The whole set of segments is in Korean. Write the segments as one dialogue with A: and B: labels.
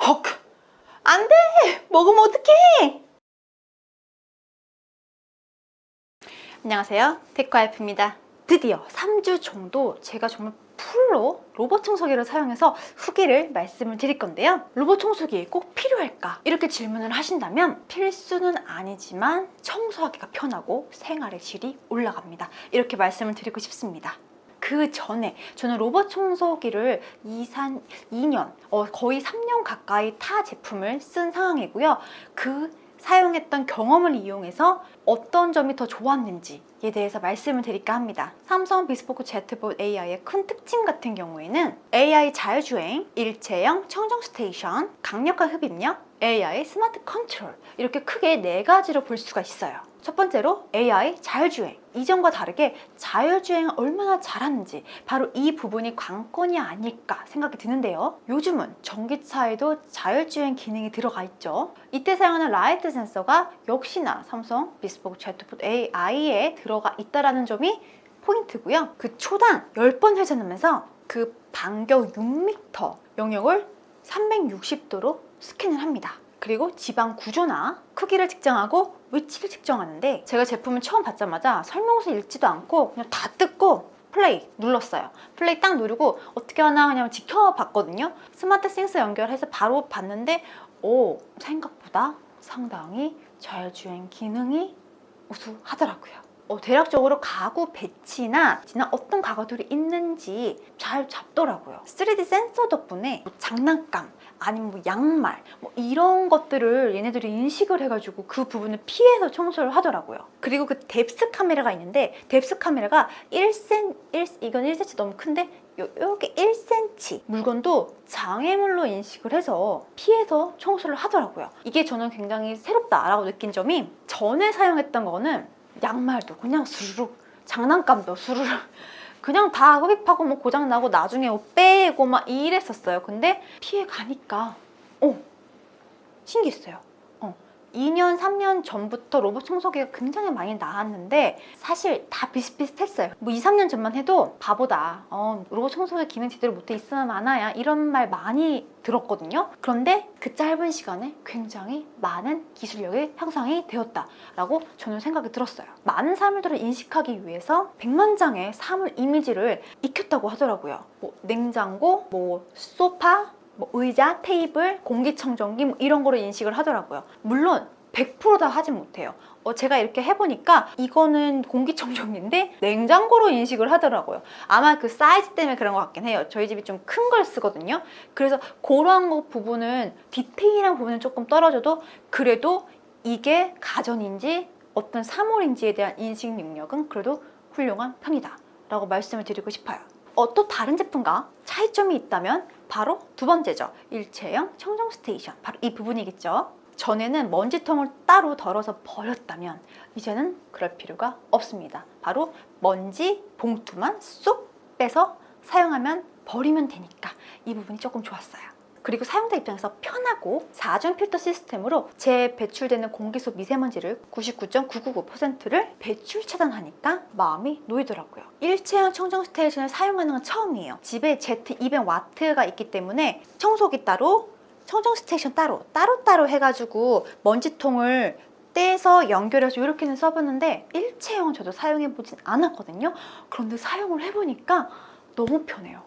A: 헉! 안 돼! 먹으면 어떡해! 안녕하세요. 데코와이프입니다. 드디어 3주 정도 제가 정말 풀로 로봇 청소기를 사용해서 후기를 말씀을 드릴 건데요. 로봇 청소기 꼭 필요할까? 이렇게 질문을 하신다면 필수는 아니지만 청소하기가 편하고 생활의 질이 올라갑니다. 이렇게 말씀을 드리고 싶습니다. 그 전에 저는 로봇 청소기를 2년, 거의 3년 가까이 타 제품을 쓴 상황이고요. 그 사용했던 경험을 이용해서 어떤 점이 더 좋았는지에 대해서 말씀을 드릴까 합니다. 삼성 비스포크 제트봇 AI의 큰 특징 같은 경우에는 AI 자율주행, 일체형 청정 스테이션, 강력한 흡입력, AI 스마트 컨트롤, 이렇게 크게 4가지로 볼 수가 있어요. 첫 번째로 AI 자율주행. 이전과 다르게 자율주행을 얼마나 잘하는지 바로 이 부분이 관건이 아닐까 생각이 드는데요. 요즘은 전기차에도 자율주행 기능이 들어가 있죠. 이때 사용하는 라이트 센서가 역시나 삼성 비스포크 제트봇 AI에 들어가 있다는 점이 포인트고요. 그 초당 10번 회전하면서 그 반경 6m 영역을 360도로 스캔을 합니다. 그리고 지방 구조나 크기를 측정하고 위치를 측정하는데, 제가 제품을 처음 받자마자 설명서 읽지도 않고 그냥 다 뜯고 플레이 눌렀어요. 플레이 딱 누르고 어떻게 하나 그냥 지켜봤거든요. 스마트 센서 연결해서 바로 봤는데 생각보다 상당히 자율주행 기능이 우수하더라고요. 대략적으로 가구 배치나 어떤 가구들이 있는지 잘 잡더라고요. 3D 센서 덕분에 장난감 아니면 양말 이런 것들을 얘네들이 인식을 해가지고 그 부분을 피해서 청소를 하더라고요. 그리고 그 뎁스 카메라가 있는데, 뎁스 카메라가 1cm, 이건 1cm 너무 큰데 이렇게 1cm 물건도 장애물로 인식을 해서 피해서 청소를 하더라고요. 이게 저는 굉장히 새롭다라고 느낀 점이, 전에 사용했던 거는 양말도 그냥 수르륵, 장난감도 수르륵 그냥 다 흡입하고 고장나고 나중에 빼고 막 이랬었어요. 근데 피해 가니까 신기했어요. 2년, 3년 전부터 로봇 청소기가 굉장히 많이 나왔는데 사실 다 비슷비슷했어요. 2, 3년 전만 해도 바보다, 로봇 청소기 기능 제대로 못해 있으면 많아야, 이런 말 많이 들었거든요. 그런데 그 짧은 시간에 굉장히 많은 기술력이 향상이 되었다라고 저는 생각이 들었어요. 많은 사물들을 인식하기 위해서 100만 장의 사물 이미지를 익혔다고 하더라고요. 냉장고, 소파, 의자, 테이블, 공기청정기 이런 거를 인식을 하더라고요. 물론 100%다 하진 못해요. 제가 이렇게 해보니까 이거는 공기청정기인데 냉장고로 인식을 하더라고요. 아마 그 사이즈 때문에 그런 것 같긴 해요. 저희 집이 좀 큰 걸 쓰거든요. 그래서 그런 부분은, 디테일한 부분은 조금 떨어져도 그래도 이게 가전인지 어떤 사물인지에 대한 인식 능력은 그래도 훌륭한 편이다 라고 말씀을 드리고 싶어요. 또 다른 제품과 차이점이 있다면 바로 두 번째죠. 일체형 청정 스테이션. 바로 이 부분이겠죠. 전에는 먼지통을 따로 덜어서 버렸다면 이제는 그럴 필요가 없습니다. 바로 먼지 봉투만 쏙 빼서 사용하면, 버리면 되니까 이 부분이 조금 좋았어요. 그리고 사용자 입장에서 편하고 4중 필터 시스템으로 재배출되는 공기속 미세먼지를 99.999%를 배출 차단하니까 마음이 놓이더라고요. 일체형 청정 스테이션을 사용하는 건 처음이에요. 집에 Z200W가 있기 때문에 청소기 따로, 청정 스테이션 따로 해가지고 먼지통을 떼서 연결해서 이렇게는 써봤는데 일체형은 저도 사용해보진 않았거든요. 그런데 사용을 해보니까 너무 편해요.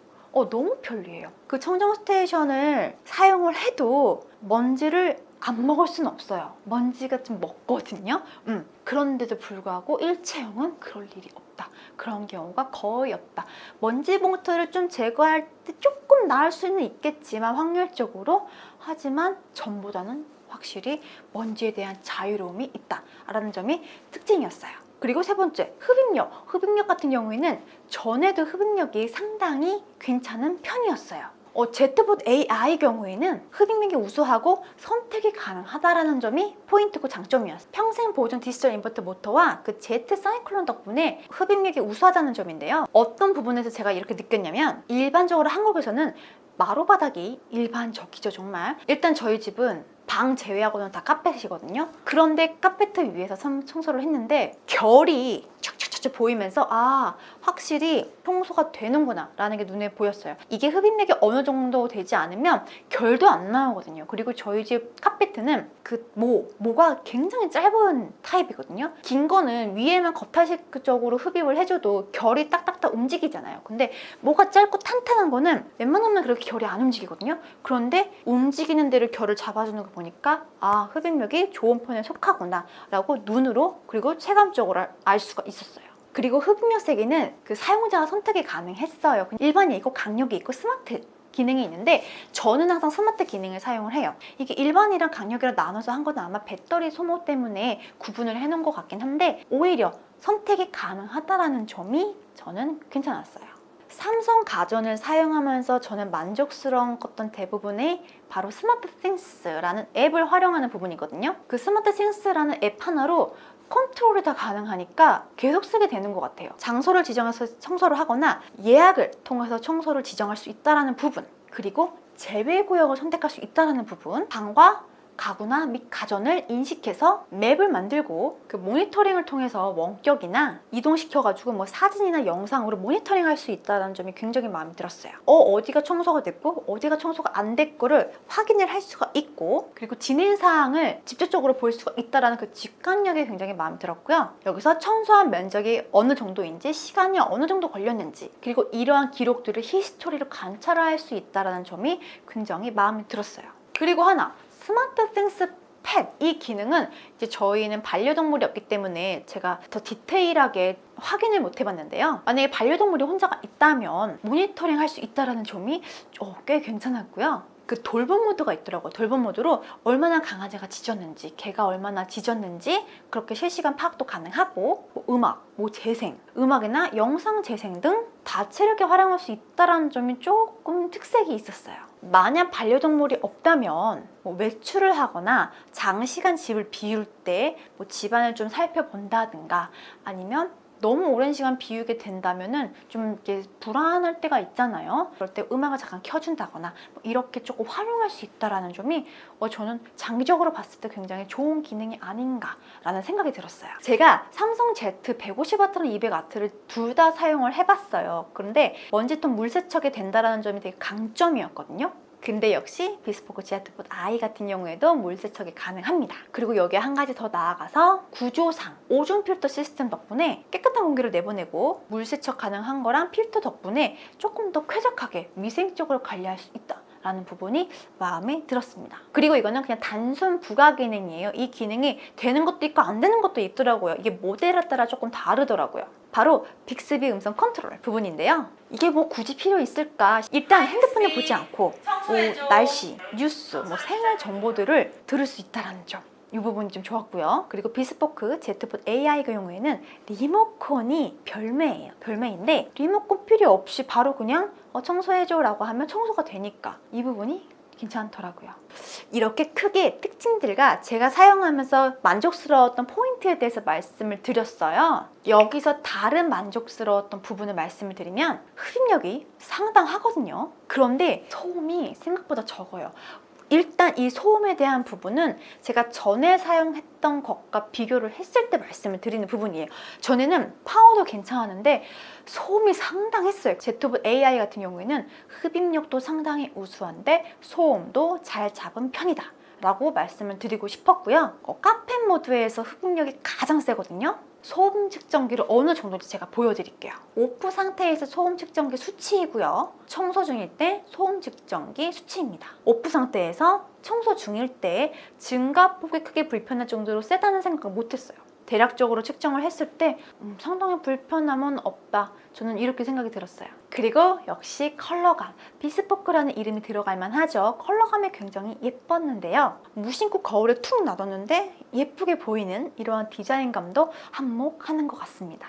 A: 너무 편리해요. 그 청정 스테이션을 사용을 해도 먼지를 안 먹을 수는 없어요. 먼지가 좀 먹거든요. 그런데도 불구하고 일체형은 그럴 일이 없다. 그런 경우가 거의 없다. 먼지 봉투를 좀 제거할 때 조금 나을 수는 있겠지만 확률적으로, 하지만 전보다는 확실히 먼지에 대한 자유로움이 있다라는 점이 특징이었어요. 그리고 세 번째, 흡입력. 흡입력 같은 경우에는 전에도 흡입력이 상당히 괜찮은 편이었어요. 제트봇 AI 경우에는 흡입력이 우수하고 선택이 가능하다는 점이 포인트고 장점이었어요. 평생 보존 디지털 인버터 모터와 그 제트 사이클론 덕분에 흡입력이 우수하다는 점인데요. 어떤 부분에서 제가 이렇게 느꼈냐면, 일반적으로 한국에서는 마루 바닥이 일반적이죠, 정말. 일단 저희 집은 방 제외하고는 다 카펫이거든요. 그런데 카페트 위에서 청소를 했는데 결이 촥촥촥 직접 보이면서 아, 확실히 청소가 되는구나 라는 게 눈에 보였어요. 이게 흡입력이 어느 정도 되지 않으면 결도 안 나오거든요. 그리고 저희 집 카페트는 그 모가 굉장히 짧은 타입이거든요. 긴 거는 위에만 겉타식적으로 흡입을 해줘도 결이 딱딱딱 움직이잖아요. 근데 모가 짧고 탄탄한 거는 웬만하면 그렇게 결이 안 움직이거든요. 그런데 움직이는 대로 결을 잡아주는 거 보니까 아, 흡입력이 좋은 편에 속하구나 라고 눈으로 그리고 체감적으로 알 수가 있었어요. 그리고 흡입력 세기는 그 사용자가 선택이 가능했어요. 일반이 있고 강력이 있고 스마트 기능이 있는데 저는 항상 스마트 기능을 사용을 해요. 이게 일반이랑 강력이랑 나눠서 한 건 아마 배터리 소모 때문에 구분을 해놓은 것 같긴 한데 오히려 선택이 가능하다는 점이 저는 괜찮았어요. 삼성 가전을 사용하면서 저는 만족스러웠던 대부분이 바로 스마트 싱스라는 앱을 활용하는 부분이거든요. 그 스마트 싱스라는 앱 하나로 컨트롤이 다 가능하니까 계속 쓰게 되는 것 같아요. 장소를 지정해서 청소를 하거나 예약을 통해서 청소를 지정할 수 있다는 부분, 그리고 제외구역을 선택할 수 있다는 부분, 방과 가구나 및 가전을 인식해서 맵을 만들고 그 모니터링을 통해서 원격이나 이동시켜가지고 뭐 사진이나 영상으로 모니터링할 수 있다는 점이 굉장히 마음에 들었어요. 어디가 청소가 됐고 어디가 청소가 안 됐고를 확인을 할 수가 있고 그리고 진행 사항을 직접적으로 볼 수가 있다는 그 직관력이 굉장히 마음에 들었고요. 여기서 청소한 면적이 어느 정도인지 시간이 어느 정도 걸렸는지 그리고 이러한 기록들을 히스토리로 관찰할 수 있다는 점이 굉장히 마음에 들었어요. 그리고 하나 스마트 싱스 펫 이 기능은 이제 저희는 반려동물이 없기 때문에 제가 더 디테일하게 확인을 못 해봤는데요. 만약에 반려동물이 혼자가 있다면 모니터링 할 수 있다는 점이 꽤 괜찮았고요. 그 돌봄 모드가 있더라고요. 돌봄 모드로 얼마나 강아지가 짖었는지, 개가 얼마나 짖었는지 그렇게 실시간 파악도 가능하고 뭐 음악, 뭐 재생, 음악이나 영상 재생 등 다채롭게 활용할 수 있다는 점이 조금 특색이 있었어요. 만약 반려동물이 없다면 뭐 외출을 하거나 장시간 집을 비울 때 뭐 집안을 좀 살펴본다든가 아니면 너무 오랜 시간 비우게 된다면은 좀 이렇게 불안할 때가 있잖아요. 그럴 때 음악을 잠깐 켜준다거나 뭐 이렇게 조금 활용할 수 있다는 점이 저는 장기적으로 봤을 때 굉장히 좋은 기능이 아닌가라는 생각이 들었어요. 제가 삼성 Z 150W랑 200W를 둘 다 사용을 해봤어요. 그런데 먼지통 물 세척이 된다는 점이 되게 강점이었거든요. 근데 역시 비스포크 지아트봇 I 같은 경우에도 물 세척이 가능합니다. 그리고 여기에 한 가지 더 나아가서 구조상 오존 필터 시스템 덕분에 깨끗한 공기를 내보내고 물 세척 가능한 거랑 필터 덕분에 조금 더 쾌적하게 위생적으로 관리할 수 있다 라는 부분이 마음에 들었습니다. 그리고 이거는 그냥 단순 부가 기능이에요. 이 기능이 되는 것도 있고 안 되는 것도 있더라고요. 이게 모델에 따라 조금 다르더라고요. 바로 빅스비 음성 컨트롤 부분인데요. 이게 뭐 굳이 필요 있을까? 일단 핸드폰을 보지 않고 뭐 날씨, 뉴스, 뭐 생활 정보들을 들을 수 있다는 점. 이 부분이 좀 좋았고요. 그리고 비스포크 제트봇 AI 경우에는 리모컨이 별매예요. 별매인데 리모컨 필요 없이 바로 그냥 청소해줘 라고 하면 청소가 되니까 이 부분이 괜찮더라고요. 이렇게 크게 특징들과 제가 사용하면서 만족스러웠던 포인트에 대해서 말씀을 드렸어요. 여기서 다른 만족스러웠던 부분을 말씀을 드리면 흡입력이 상당하거든요. 그런데 소음이 생각보다 적어요. 일단 이 소음에 대한 부분은 제가 전에 사용했던 것과 비교를 했을 때 말씀을 드리는 부분이에요. 전에는 파워도 괜찮았는데 소음이 상당했어요. 제트봇 AI 같은 경우에는 흡입력도 상당히 우수한데 소음도 잘 잡은 편이다 라고 말씀을 드리고 싶었고요. 카페 모드에서 흡입력이 가장 세거든요. 소음 측정기를 어느 정도인지 제가 보여드릴게요. 오프 상태에서 소음 측정기 수치이고요. 청소 중일 때 소음 측정기 수치입니다. 오프 상태에서 청소 중일 때 증가폭이 크게 불편할 정도로 세다는 생각을 못했어요. 대략적으로 측정을 했을 때 상당히 불편함은 없다. 저는 이렇게 생각이 들었어요. 그리고 역시 컬러감. 비스포크라는 이름이 들어갈 만하죠. 컬러감이 굉장히 예뻤는데요. 무심코 거울에 툭 놔뒀는데 예쁘게 보이는 이러한 디자인감도 한몫하는 것 같습니다.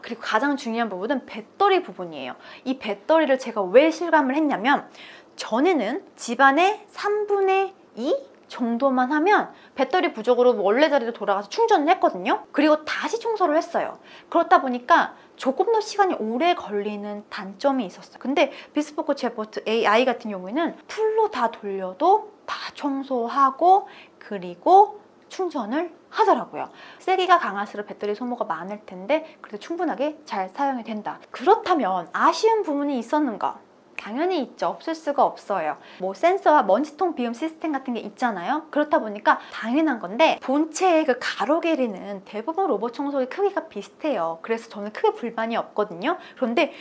A: 그리고 가장 중요한 부분은 배터리 부분이에요. 이 배터리를 제가 왜 실감을 했냐면 전에는 집안의 3분의 2 정도만 하면 배터리 부족으로 원래 자리로 돌아가서 충전을 했거든요. 그리고 다시 청소를 했어요. 그렇다 보니까 조금 더 시간이 오래 걸리는 단점이 있었어요. 근데 비스포크 제트봇 AI 같은 경우에는 풀로 다 돌려도 다 청소하고 그리고 충전을 하더라고요. 세기가 강할수록 배터리 소모가 많을 텐데 그래도 충분하게 잘 사용이 된다. 그렇다면 아쉬운 부분이 있었는가? 당연히 있죠. 없을 수가 없어요. 뭐 센서와 먼지통 비움 시스템 같은 게 있잖아요. 그렇다 보니까 당연한 건데 본체의 그 가로 길이는 대부분 로봇 청소기 크기가 비슷해요. 그래서 저는 크게 불만이 없거든요. 그런데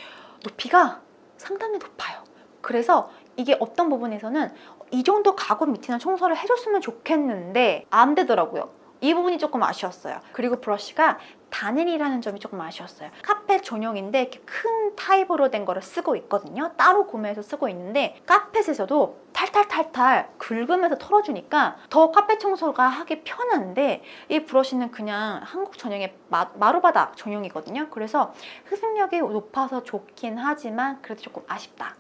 A: 높이가 상당히 높아요. 그래서 이게 어떤 부분에서는 이 정도 가구 밑에는 청소를 해줬으면 좋겠는데 안 되더라고요. 이 부분이 조금 아쉬웠어요. 그리고 브러쉬가 단일이라는 점이 조금 아쉬웠어요. 카펫 전용인데 이렇게 큰 타입으로 된 거를 쓰고 있거든요. 따로 구매해서 쓰고 있는데 카펫에서도 탈탈탈탈 긁으면서 털어주니까 더 카펫 청소가 하기 편한데 이 브러쉬는 그냥 한국 전용의 마루바닥 전용이거든요. 그래서 흡입력이 높아서 좋긴 하지만 그래도 조금 아쉽다.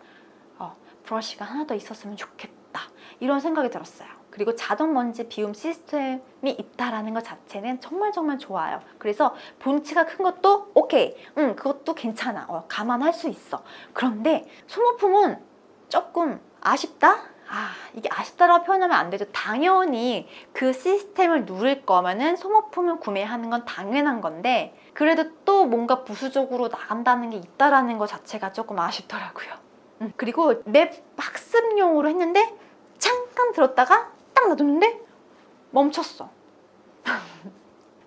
A: 브러쉬가 하나 더 있었으면 좋겠다. 이런 생각이 들었어요. 그리고 자동 먼지 비움 시스템이 있다라는 것 자체는 정말 좋아요. 그래서 본체가 큰 것도 오케이, 그것도 괜찮아. 감안할 수 있어. 그런데 소모품은 조금 아쉽다? 이게 아쉽다라고 표현하면 안 되죠. 당연히 그 시스템을 누릴 거면은 소모품을 구매하는 건 당연한 건데 그래도 또 뭔가 부수적으로 나간다는 게 있다라는 것 자체가 조금 아쉽더라고요. 그리고 맵 학습용으로 했는데 잠깐 들었다가 딱 놔뒀는데 멈췄어.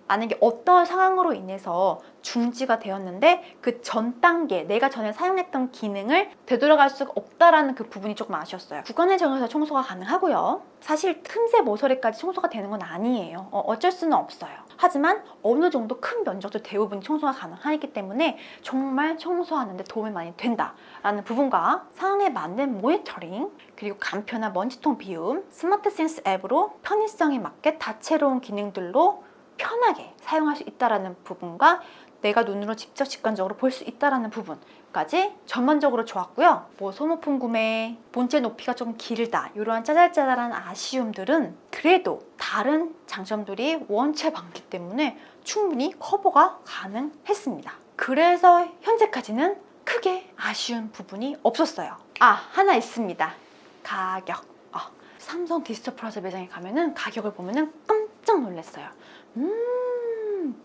A: 만약에 어떤 상황으로 인해서 중지가 되었는데 그 전 단계, 내가 전에 사용했던 기능을 되돌아갈 수가 없다라는 그 부분이 조금 아쉬웠어요. 구간을 정해서 청소가 가능하고요. 사실 틈새 모서리까지 청소가 되는 건 아니에요. 어쩔 수는 없어요. 하지만 어느 정도 큰 면적도 대부분 청소가 가능하기 때문에 정말 청소하는데 도움이 많이 된다라는 부분과 상황에 맞는 모니터링, 그리고 간편한 먼지통 비움, 스마트 센스 앱으로 편의성에 맞게 다채로운 기능들로 편하게 사용할 수 있다는 부분과 내가 눈으로 직접 직관적으로 볼 수 있다는 부분까지 전반적으로 좋았고요. 뭐 소모품 구매, 본체 높이가 좀 길다 이러한 짜잘짜잘한 아쉬움들은 그래도 다른 장점들이 원체 많기 때문에 충분히 커버가 가능했습니다. 그래서 현재까지는 크게 아쉬운 부분이 없었어요. 하나 있습니다. 가격. 삼성 디지털 플라자 매장에 가면은 가격을 보면은 깜짝 놀랐어요.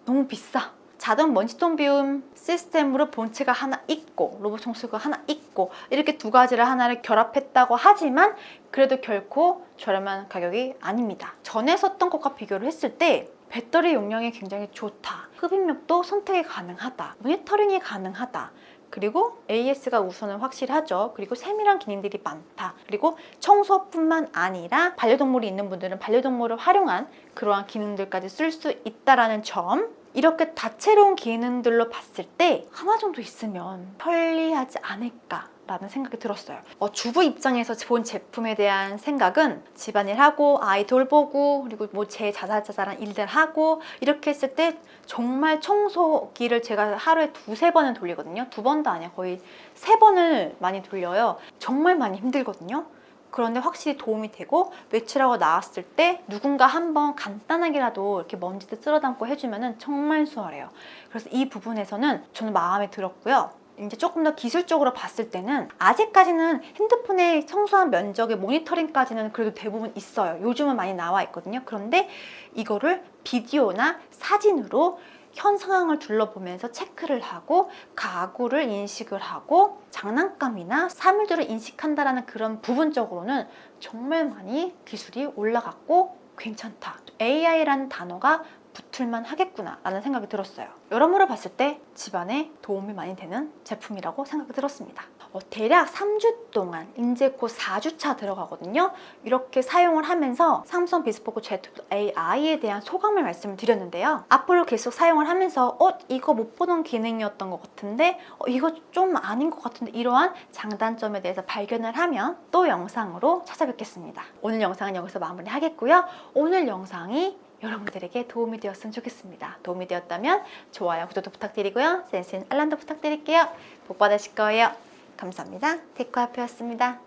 A: 너무 비싸. 자동 먼지통 비움 시스템으로 본체가 하나 있고 로봇 청소기가 하나 있고 이렇게 두 가지를 하나를 결합했다고 하지만 그래도 결코 저렴한 가격이 아닙니다. 전에 썼던 것과 비교를 했을 때 배터리 용량이 굉장히 좋다. 흡입력도 선택이 가능하다. 모니터링이 가능하다. 그리고 AS가 우선은 확실하죠. 그리고 세밀한 기능들이 많다. 그리고 청소뿐만 아니라 반려동물이 있는 분들은 반려동물을 활용한 그러한 기능들까지 쓸 수 있다는 점, 이렇게 다채로운 기능들로 봤을 때 하나 정도 있으면 편리하지 않을까라는 생각이 들었어요. 주부 입장에서 본 제품에 대한 생각은 집안일하고 아이 돌보고 그리고 뭐 제 자잘자잘한 일들 하고 이렇게 했을 때 정말 청소기를 제가 하루에 2-3번은 돌리거든요. 2번도 아니야. 거의 3번을 많이 돌려요. 정말 많이 힘들거든요. 그런데 확실히 도움이 되고 외출하고 나왔을 때 누군가 한번 간단하게라도 이렇게 먼지도 쓸어 담고 해주면 정말 수월해요. 그래서 이 부분에서는 저는 마음에 들었고요. 이제 조금 더 기술적으로 봤을 때는 아직까지는 핸드폰의 청소한 면적의 모니터링까지는 그래도 대부분 있어요. 요즘은 많이 나와 있거든요. 그런데 이거를 비디오나 사진으로 현 상황을 둘러보면서 체크를 하고 가구를 인식을 하고 장난감이나 사물들을 인식한다는 그런 부분적으로는 정말 많이 기술이 올라갔고 괜찮다. AI라는 단어가 붙을만 하겠구나 라는 생각이 들었어요. 여러모로 봤을 때 집안에 도움이 많이 되는 제품이라고 생각이 들었습니다. 대략 3주 동안 이제 곧 4주차 들어가거든요. 이렇게 사용을 하면서 삼성 비스포크 Z AI에 대한 소감을 말씀을 드렸는데요. 앞으로 계속 사용을 하면서 이거 못 보던 기능이었던 것 같은데 이거 좀 아닌 것 같은데 이러한 장단점에 대해서 발견을 하면 또 영상으로 찾아뵙겠습니다. 오늘 영상은 여기서 마무리하겠고요. 오늘 영상이 여러분들에게 도움이 되었으면 좋겠습니다. 도움이 되었다면 좋아요, 구독도 부탁드리고요. 센스인 알람도 부탁드릴게요. 복 받으실 거예요. 감사합니다. 테크와프였습니다.